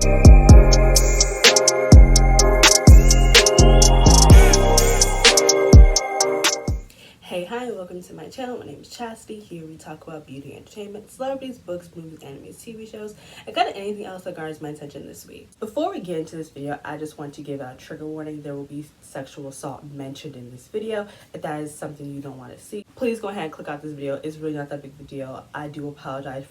Hey, hi, welcome to my channel. My name is Chastity. Here we talk about beauty, entertainment, celebrities, books, movies, animes, TV shows, and kind of anything else that garners my attention this week. Before we get into this video, I just want to give a trigger warning. There will be sexual assault mentioned in this video. If that is something you don't want to see, please go ahead and click out this video. It's really not that big of a deal. I do apologize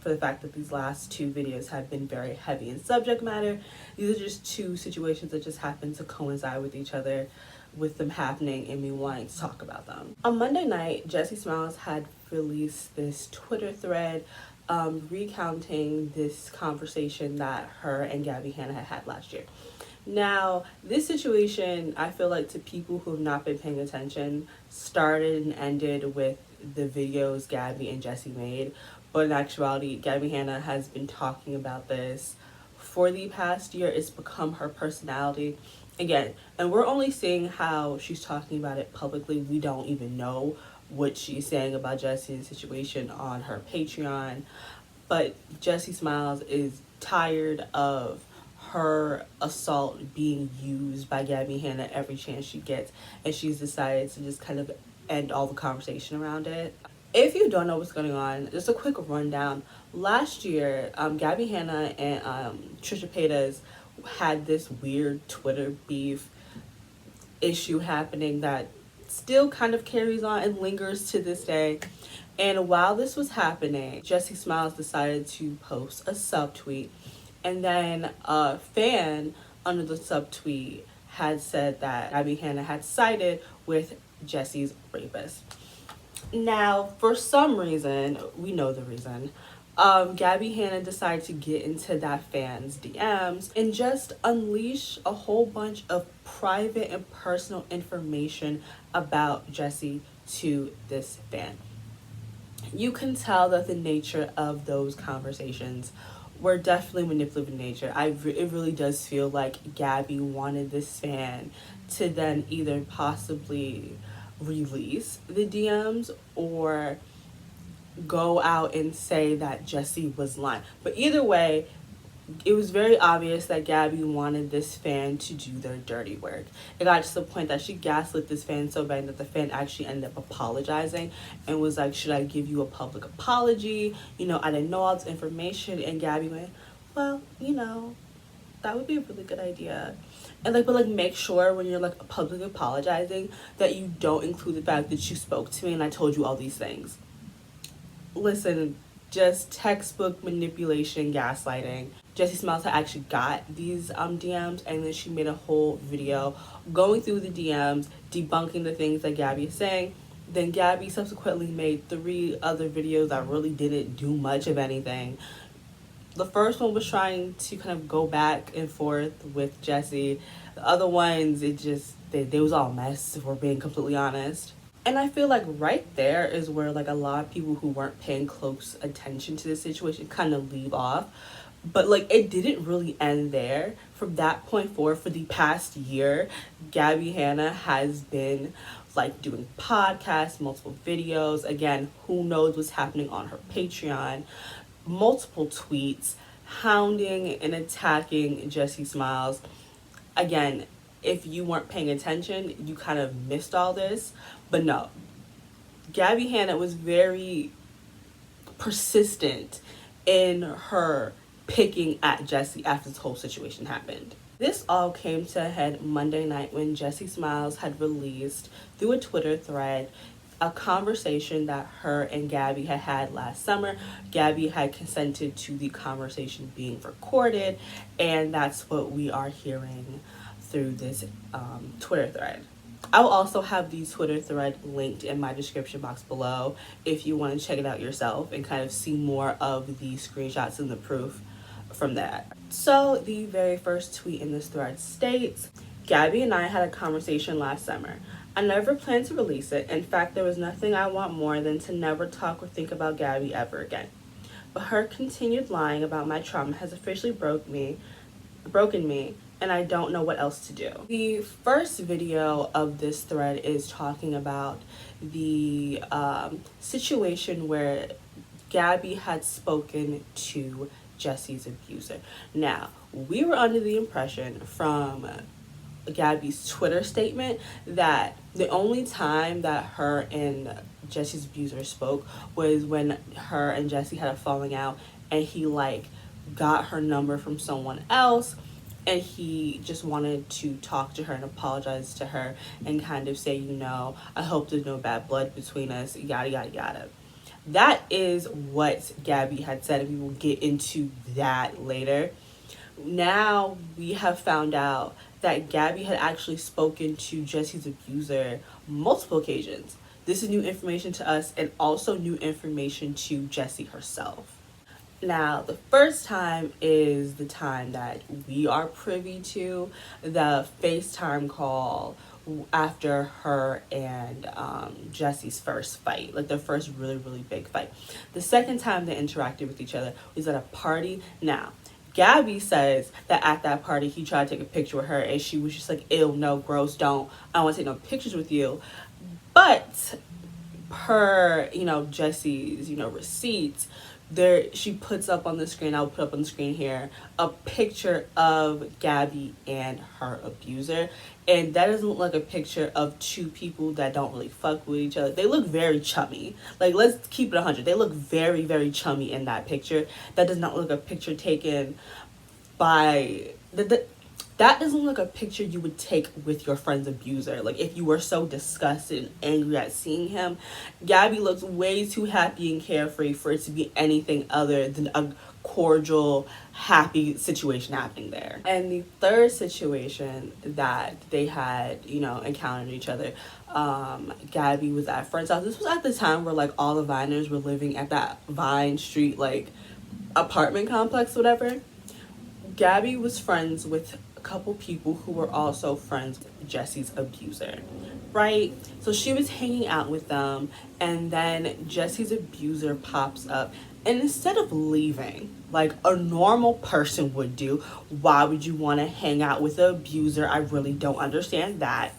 for the fact that these last two videos have been very heavy in subject matter. These are just two situations that just happen to coincide with each other, with them happening and me wanting to talk about them. On Monday night, Jessi Smiles had released this Twitter thread recounting this conversation that her and Gabbie Hanna had last year. Now, this situation, I feel like to people who have not been paying attention, started and ended with the videos Gabbie and Jessi made. But in actuality, Gabbie Hanna has been talking about this for the past year. It's become her personality. Again, and we're only seeing how she's talking about it publicly. We don't even know what she's saying about Jessi's situation on her Patreon. But Jessi Smiles is tired of her assault being used by Gabbie Hanna every chance she gets, and she's decided to just kind of end all the conversation around it. If you don't know what's going on, just a quick rundown. Last year, Gabbie Hanna and Trisha Paytas had this weird Twitter beef issue happening that still kind of carries on and lingers to this day. And while this was happening, Jessi Smiles decided to post a subtweet, and then a fan under the subtweet had said that Gabbie Hanna had sided with Jessi's rapist. Now, for some reason, we know the reason, Gabbie Hanna decided to get into that fan's DMs and just unleash a whole bunch of private and personal information about Jessi to this fan. You can tell that the nature of those conversations were definitely manipulative in nature. It really does feel like Gabbie wanted this fan to then either possibly release the DMs or go out and say that Jessi was lying. But either way, it was very obvious that Gabbie wanted this fan to do their dirty work. It got to the point that she gaslit this fan so bad that the fan actually ended up apologizing and was like, should I give you a public apology? You know, I didn't know all this information. And Gabbie went, well, you know, that would be a really good idea. And but make sure when you're publicly apologizing that you don't include the fact that you spoke to me and I told you all these things. Listen, just textbook manipulation, gaslighting. Jessi Smiles had actually got these DMs, and then she made a whole video going through the DMs, debunking the things that Gabbie is saying. Then Gabbie subsequently made 3 other videos that really didn't do much of anything. The first one was trying to kind of go back and forth with Jessi. The other ones, they was all a mess, if we're being completely honest. And I feel like right there is where a lot of people who weren't paying close attention to the situation kind of leave off. But it didn't really end there. From that point forward, for the past year, Gabbie Hanna has been doing podcasts, multiple videos. Again, who knows what's happening on her Patreon. Multiple tweets hounding and attacking Jessi Smiles. Again, if you weren't paying attention, you kind of missed all this. But no, Gabbie Hanna was very persistent in her picking at Jessi after this whole situation happened. This all came to a head Monday night when Jessi Smiles had released through a Twitter thread a conversation that her and Gabbie had last summer. Gabbie had consented to the conversation being recorded, and that's what we are hearing through this Twitter thread. I will also have the Twitter thread linked in my description box below if you want to check it out yourself and kind of see more of the screenshots and the proof from that. So the very first tweet in this thread states, Gabbie and I had a conversation last summer. I never planned to release it. In fact, there was nothing I want more than to never talk or think about Gabbie ever again. But her continued lying about my trauma has officially broken me, and I don't know what else to do. The first video of this thread is talking about the situation where Gabbie had spoken to Jessi's abuser. Now, we were under the impression from Gabbie's Twitter statement that the only time that her and Jessi's abuser spoke was when her and Jessi had a falling out, and he like got her number from someone else, and he just wanted to talk to her and apologize to her and kind of say, I hope there's no bad blood between us, yada yada yada. That is what Gabbie had said, and we will get into that later. Now we have found out that Gabbie had actually spoken to Jessi's abuser multiple occasions. This is new information to us, and also new information to Jessi herself. Now, the first time is the time that we are privy to, the FaceTime call after her and Jessi's first fight, like their first really, really big fight. The second time they interacted with each other was at a party. Now, Gabbie says that at that party he tried to take a picture with her, and she was just like, ew, no, gross, I don't want to take no pictures with you. But per, Jessi's, receipts, she puts up on the screen, I'll put up on the screen here, a picture of Gabbie and her abuser. And that doesn't look like a picture of two people that don't really fuck with each other. They look very chummy. Like, let's keep it 100. They look very, very chummy in that picture. That does not look like a picture taken by... That doesn't look like a picture you would take with your friend's abuser. Like, if you were so disgusted and angry at seeing him, Gabbie looks way too happy and carefree for it to be anything other than a cordial, happy situation happening there. And the third situation that they had, encountered each other, Gabbie was at a friend's house. This was at the time where, like, all the Viners were living at that Vine Street, like, apartment complex, whatever. Gabbie was friends with a couple people who were also friends with Jessi's abuser, right? So she was hanging out with them, and then Jessi's abuser pops up, and instead of leaving like a normal person would do, why would you want to hang out with an abuser? I really don't understand that.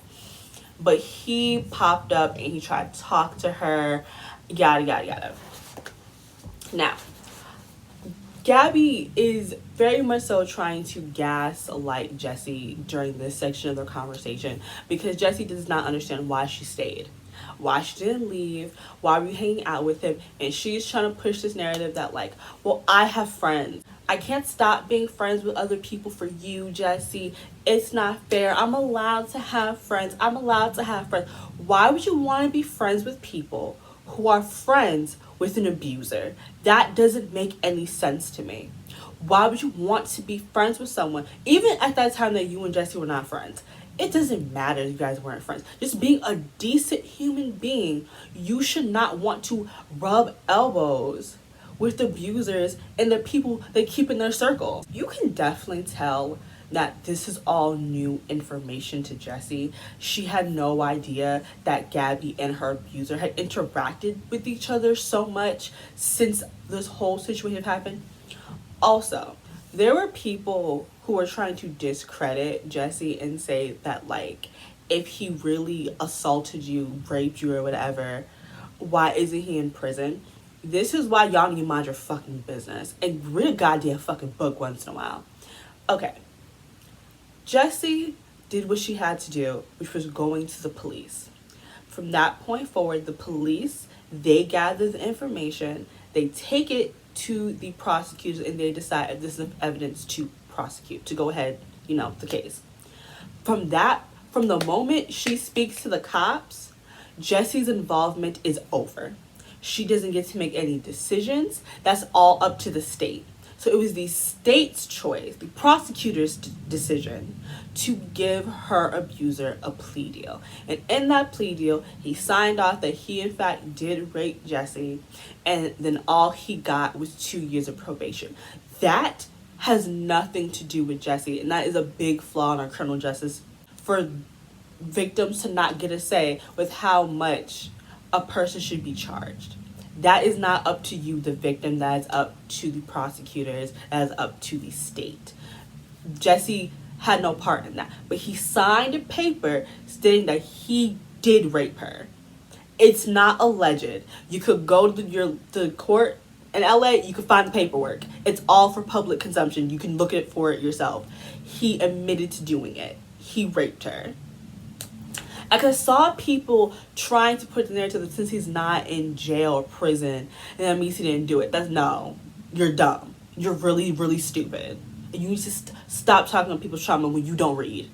But he popped up and he tried to talk to her, yada yada yada. Now, Gabbie is very much so trying to gaslight Jessi during this section of their conversation, because Jessi does not understand why she stayed, why she didn't leave, why were you hanging out with him. And she's trying to push this narrative that, like, well, I have friends. I can't stop being friends with other people for you, Jessi. It's not fair. I'm allowed to have friends. Why would you want to be friends with people who are friends with an abuser? That doesn't make any sense to me. Why would you want to be friends with someone, even at that time that you and Jessi were not friends? It doesn't matter if you guys weren't friends. Just being a decent human being, you should not want to rub elbows with abusers and the people they keep in their circle. You can definitely tell that this is all new information to Jessi. She had no idea that Gabbie and her abuser had interacted with each other so much since this whole situation happened. Also, there were people who were trying to discredit Jessi and say that, like, if he really assaulted you, raped you, or whatever, why isn't he in prison? This is why y'all need to mind your fucking business and read a goddamn fucking book once in a while. Okay. Jessi did what she had to do, which was going to the police. From that point forward, the police, they gather the information, they take it to the prosecutors, and they decide if this is evidence to prosecute, to go ahead, the case. From the moment she speaks to the cops, Jessi's involvement is over. She doesn't get to make any decisions. That's all up to the state. So it was the state's choice, the prosecutor's decision, to give her abuser a plea deal. And in that plea deal, he signed off that he in fact did rape Jessi, and then all he got was 2 years of probation. That has nothing to do with Jessi, and that is a big flaw in our criminal justice, for victims to not get a say with how much a person should be charged. That is not up to you, the victim. That is up to the prosecutors. That is up to the state. Jessi had no part in that. But he signed a paper stating that he did rape her. It's not alleged. You could go to the court In LA, you can find the paperwork. It's all for public consumption. You can look at it for it yourself. He admitted to doing it. He raped her. I saw people trying to put the narrative that since he's not in jail or prison, and that means he didn't do it. No, you're dumb. You're really, really stupid. And you need to stop talking about people's trauma when you don't read.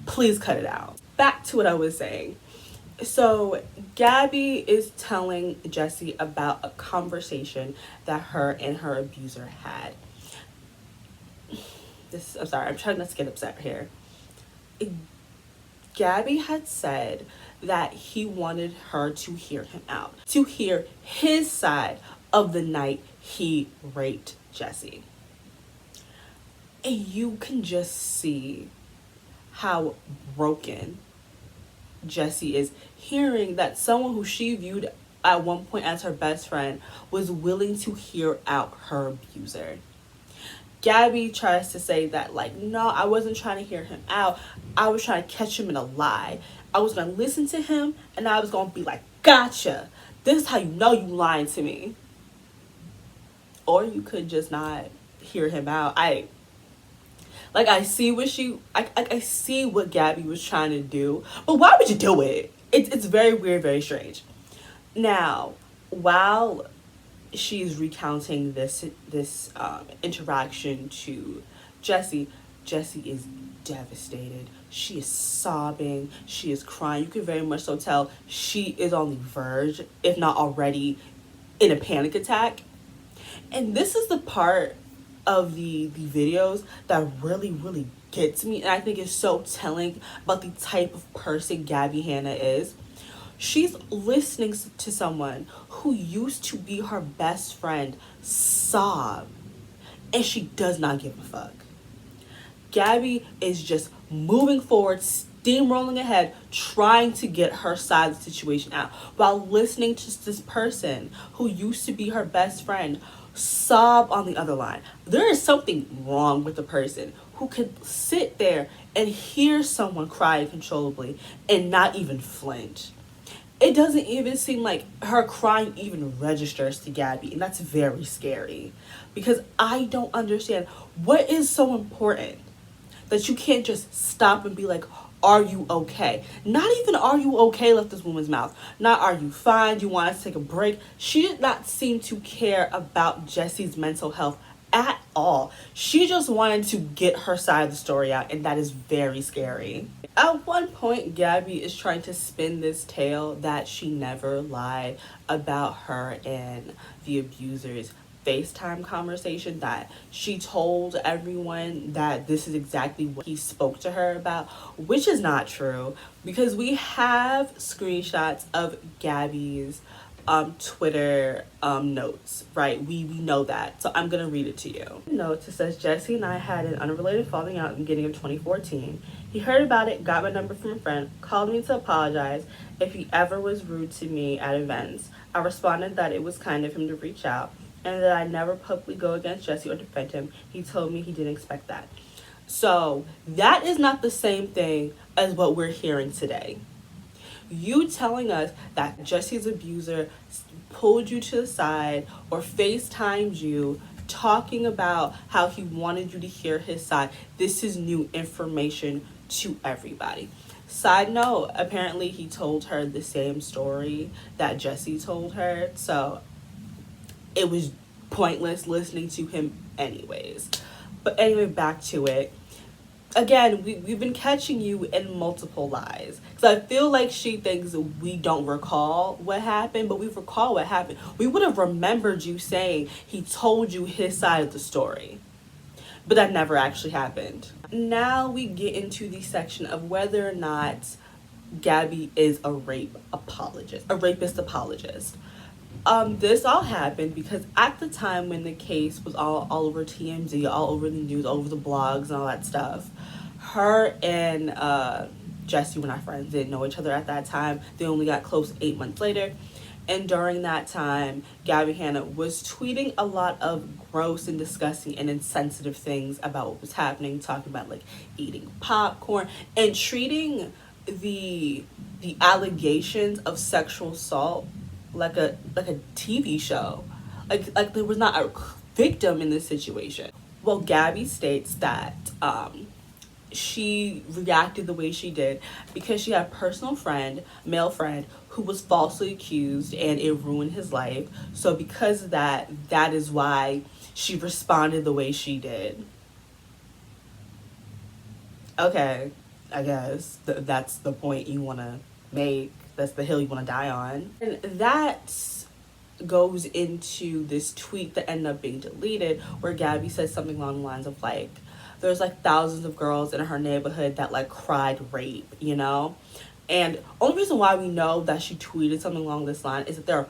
Please cut it out. Back to what I was saying. So Gabbie is telling Jessi about a conversation that her and her abuser had. I'm sorry, I'm trying not to get upset here. Gabbie had said that he wanted her to hear him out, to hear his side of the night he raped Jessi. And you can just see how broken Jessi is hearing that someone who she viewed at one point as her best friend was willing to hear out her abuser. Gabbie tries to say that, like, no, I wasn't trying to hear him out. I was trying to catch him in a lie. I was going to listen to him, and I was going to be like, gotcha. This is how you know you lying to me. Or you could just not hear him out. I see what Gabbie was trying to do, but why would you do it? It's very weird, very strange. Now, while she's recounting this interaction to Jessi is devastated. She is sobbing. She is crying. You can very much so tell she is on the verge, if not already, in a panic attack. And this is the part of the videos that really, really gets me, and I think is so telling about the type of person Gabbie Hanna is. She's listening to someone who used to be her best friend sob, and she does not give a fuck. Gabbie is just moving forward, steamrolling ahead, trying to get her side of the situation out, while listening to this person who used to be her best friend sob on the other line. There is something wrong with the person who can sit there and hear someone cry uncontrollably and not even flinch. It doesn't even seem like her crying even registers to Gabbie, and that's very scary, because I don't understand what is so important that you can't just stop and be like, are you okay? Not even are you okay left this woman's mouth. Not are you fine? Do you want us to take a break? She did not seem to care about Jessi's mental health at all. She just wanted to get her side of the story out, and that is very scary. At one point, Gabbie is trying to spin this tale that she never lied about her and the abuser's FaceTime conversation, that she told everyone that this is exactly what he spoke to her about, which is not true, because we have screenshots of Gabbie's Twitter notes, right? We know that, so I'm gonna read it to you. Notes, it says, Jessi and I had an unrelated falling out in the beginning of 2014. He heard about it, got my number from a friend, called me to apologize if he ever was rude to me at events. I responded that it was kind of him to reach out, and that I never publicly go against Jessi or defend him. He told me he didn't expect that. So that is not the same thing as what we're hearing today. You telling us that Jessi's abuser pulled you to the side or FaceTimed you talking about how he wanted you to hear his side. This is new information to everybody. Side note, apparently he told her the same story that Jessi told her, so it was pointless listening to him anyways. But anyway, back to it. Again, we've been catching you in multiple lies. Because I feel like she thinks we don't recall what happened, but we recall what happened. We would have remembered you saying he told you his side of the story. But that never actually happened. Now we get into the section of whether or not Gabbie is a rapist apologist. This all happened because at the time when the case was all over TMZ, all over the news, all over the blogs and all that stuff, her and Jessi were not friends. They didn't know each other at that time. They only got close 8 months later. And during that time, Gabbie Hanna was tweeting a lot of gross and disgusting and insensitive things about what was happening, talking about like eating popcorn and treating the allegations of sexual assault like a TV show. like there was not a victim in this situation. Well, Gabbie states that she reacted the way she did because she had a personal friend, male friend, who was falsely accused and it ruined his life. So because of that, that is why she responded the way she did. Okay, I guess that's the point you want to make. That's the hill you want to die on. And that goes into this tweet that ended up being deleted where Gabbie says something along the lines of like, there's like thousands of girls in her neighborhood that like cried rape, you know? And only reason why we know that she tweeted something along this line is that there are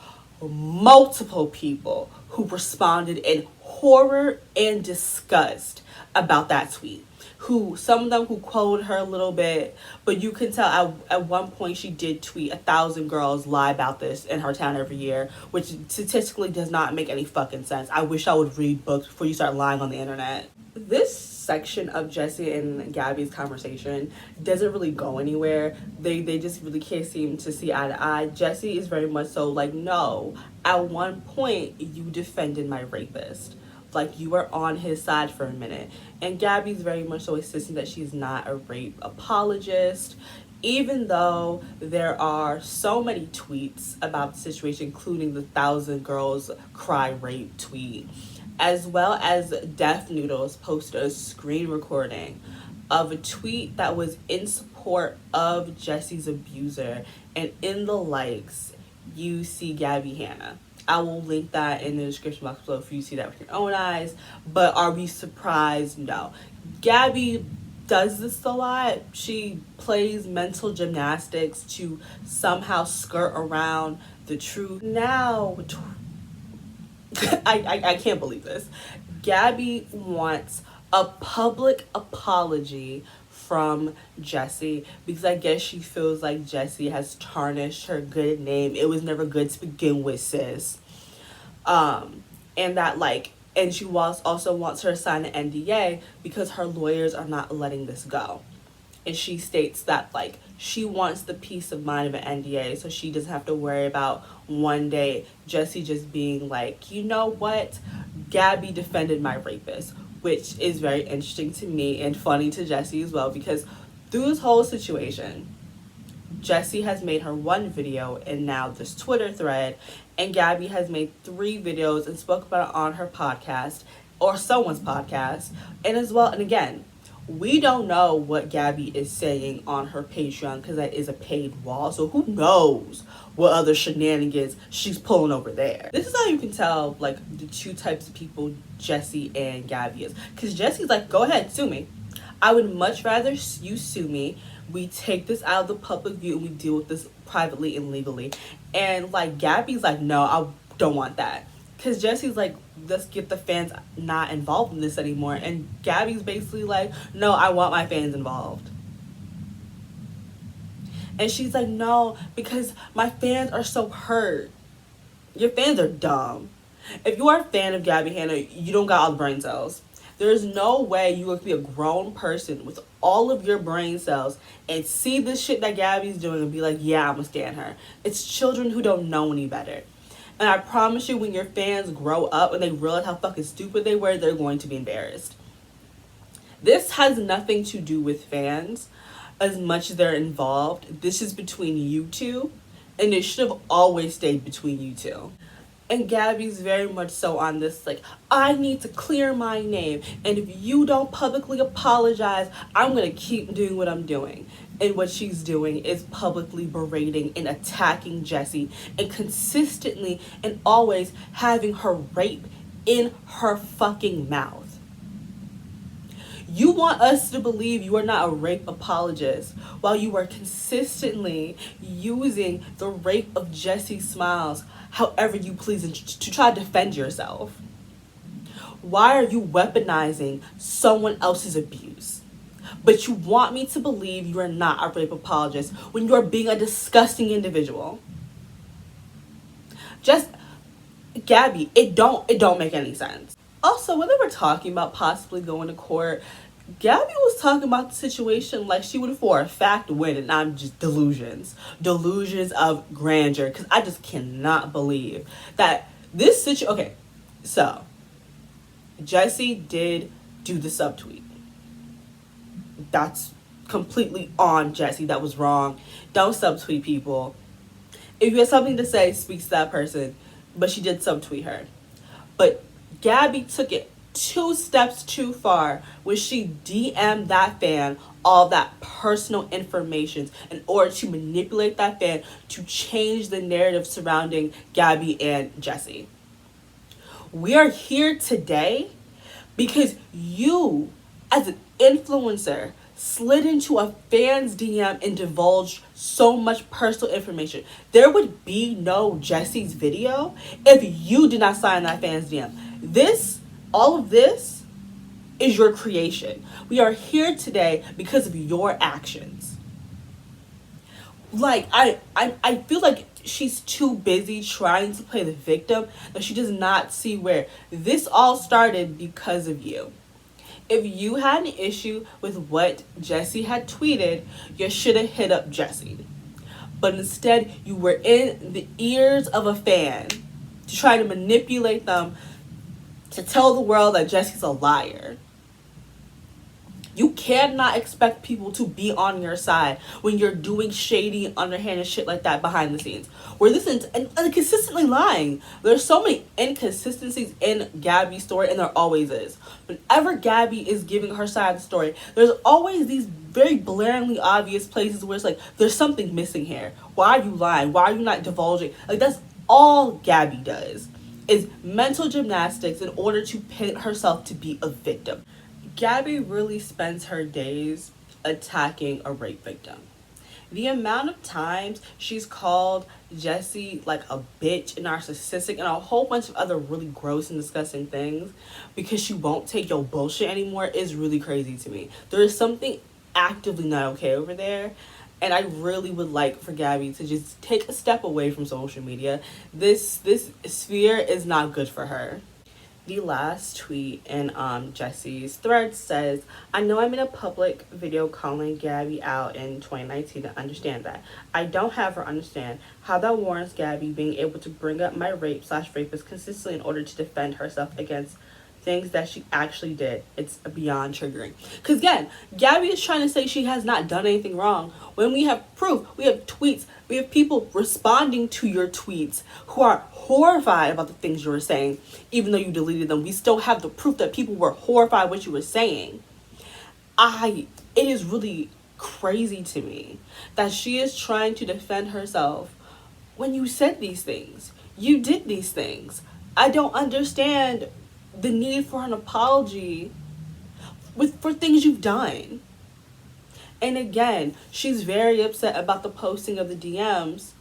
multiple people who responded in horror and disgust about that tweet. Who some of them who quoted her a little bit, but you can tell at one point she did tweet 1,000 girls lie about this in her town every year, which statistically does not make any fucking sense. I wish I would read books before you start lying on the internet. This section of Jessi and Gabbie's conversation doesn't really go anywhere. They just really can't seem to see eye to eye. Jessi is very much so like, no, at one point you defended my rapist. Like, you were on his side for a minute. And Gabbie's very much so insisting that she's not a rape apologist, even though there are so many tweets about the situation, including the 1,000 girls cry rape tweet, as well as Death Noodles posted a screen recording of a tweet that was in support of Jessi's abuser. And in the likes, you see Gabbie Hanna. I will link that in the description box below for you to see that with your own eyes. But are we surprised? No. Gabbie does this a lot. She plays mental gymnastics to somehow skirt around the truth. Now, I can't believe this. Gabbie wants a public apology from Jessi because I guess she feels like Jessi has tarnished her good name. It was never good to begin with, sis. And that like, and she also wants her to sign an NDA because her lawyers are not letting this go. And she states that like she wants the peace of mind of an NDA so she doesn't have to worry about one day Jessi just being like, you know what, Gabbie defended my rapist. Which is very interesting to me and funny to Jessi as well, because through this whole situation, Jessi has made her one video and now this Twitter thread, and Gabbie has made 3 videos and spoke about it on her podcast or someone's podcast. And as well, and again, we don't know what Gabbie is saying on her Patreon because that is a paid wall. So who knows what other shenanigans she's pulling over there. This is how you can tell like the two types of people Jessi and Gabbie is. Because Jessi's like, go ahead, sue me. I would much rather you sue me. We take this out of the public view and we deal with this privately and legally. And like Gabbie's like, no, I don't want that. Because Jessi's like, let's get the fans not involved in this anymore. And Gabbie's basically like, no, I want my fans involved. And she's like, no, because my fans are so hurt. Your fans are dumb. If you are a fan of Gabbie Hanna, you don't got all the brain cells. There is no way you could be a grown person with all of your brain cells and see this shit that Gabbie's doing and be like, yeah, I'm gonna stand her. It's children who don't know any better. And I promise you, when your fans grow up and they realize how fucking stupid they were, they're going to be embarrassed. This has nothing to do with fans as much as they're involved. This is between you two, and it should have always stayed between you two. And Gabbie's very much so on this, like, I need to clear my name, and if you don't publicly apologize, I'm going to keep doing what I'm doing. And what she's doing is publicly berating and attacking Jessi and consistently and always having her rape in her fucking mouth. You want us to believe you are not a rape apologist while you are consistently using the rape of Jessi Smiles however you please and to try to defend yourself. Why are you weaponizing someone else's abuse? But you want me to believe you are not a rape apologist when you are being a disgusting individual. Just, Gabbie, it don't make any sense. Also, when they were talking about possibly going to court, Gabbie was talking about the situation like she would for a fact win, and I'm just delusions of grandeur, because I just cannot believe that this situation. Okay, So, Jessi did do the subtweet. That's completely on Jessi. That was wrong. Don't subtweet people. If you have something to say, speak to that person. But she did subtweet her. But Gabbie took it 2 steps too far when she DM'd that fan all that personal information in order to manipulate that fan to change the narrative surrounding Gabbie and Jessi. We are here today because you, as an influencer, slid into a fan's DM and divulged so much personal information. There would be no Jessi's video if you did not sign that fan's DM. All of this is your creation. We are here today because of your actions. Like, I feel like she's too busy trying to play the victim that she does not see where this all started because of you. If you had an issue with what Jessi had tweeted, you should have hit up Jessi. But instead, you were in the ears of a fan to try to manipulate them to tell the world that Jessi's a liar. You cannot expect people to be on your side when you're doing shady, underhanded shit like that behind the scenes. We're listening to, and consistently lying. There's so many inconsistencies in Gabbie's story, and there always is. Whenever Gabbie is giving her side of the story, there's always these very blaringly obvious places where it's like, there's something missing here. Why are you lying? Why are you not divulging? Like, that's all Gabbie does, is mental gymnastics in order to pin herself to be a victim. Gabbie really spends her days attacking a rape victim. The amount of times she's called Jessi like a bitch and narcissistic and a whole bunch of other really gross and disgusting things because she won't take your bullshit anymore is really crazy to me. There is something actively not okay over there. And I really would like for Gabbie to just take a step away from social media. This sphere is not good for her. The last tweet in Jessi's thread says, I know I made a public video calling Gabbie out in 2019 to understand that. I don't have her understand how that warrants Gabbie being able to bring up my rape/rapist consistently in order to defend herself against things that she actually did. It's beyond triggering. Because again, Gabbie is trying to say she has not done anything wrong when we have proof, we have tweets, we have people responding to your tweets who are horrified about the things you were saying. Even though you deleted them, we still have the proof that people were horrified what you were saying. It is really crazy to me that she is trying to defend herself when you said these things. You did these things. I don't understand the need for an apology for things you've done. And again, she's very upset about the posting of the DMs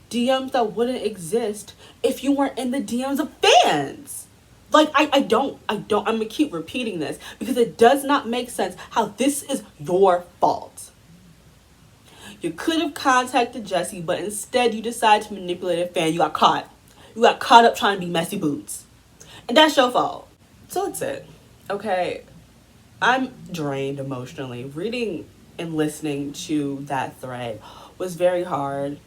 that wouldn't exist if you weren't in the DMs of fans. Like, I'm gonna keep repeating this because it does not make sense how this is your fault. You could have contacted Jessi, but instead you decided to manipulate a fan. You got caught. You got caught up trying to be messy boots. And that's your fault. So that's it. Okay. I'm drained emotionally. Reading and listening to that thread was very hard.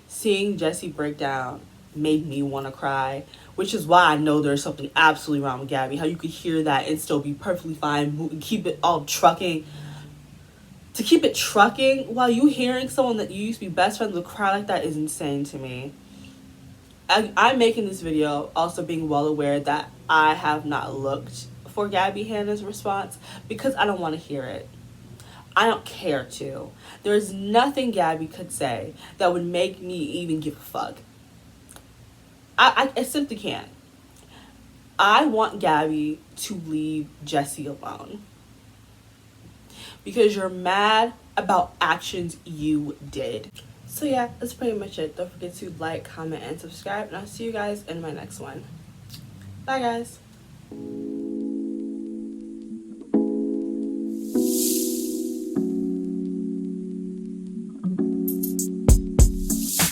Seeing Jessi break down made me want to cry, which is why I know there's something absolutely wrong with Gabbie. How you could hear that and still be perfectly fine, keep it all trucking. To keep it trucking while you hearing someone that you used to be best friends with cry like that is insane to me. I'm making this video also being well aware that I have not looked for Gabbie Hanna's response because I don't want to hear it. I don't care to. There's nothing Gabbie could say that would make me even give a fuck. I simply can't. I want Gabbie to leave Jessi alone. Because you're mad about actions you did. So yeah, that's pretty much it. Don't forget to like, comment, and subscribe. And I'll see you guys in my next one. Bye, guys.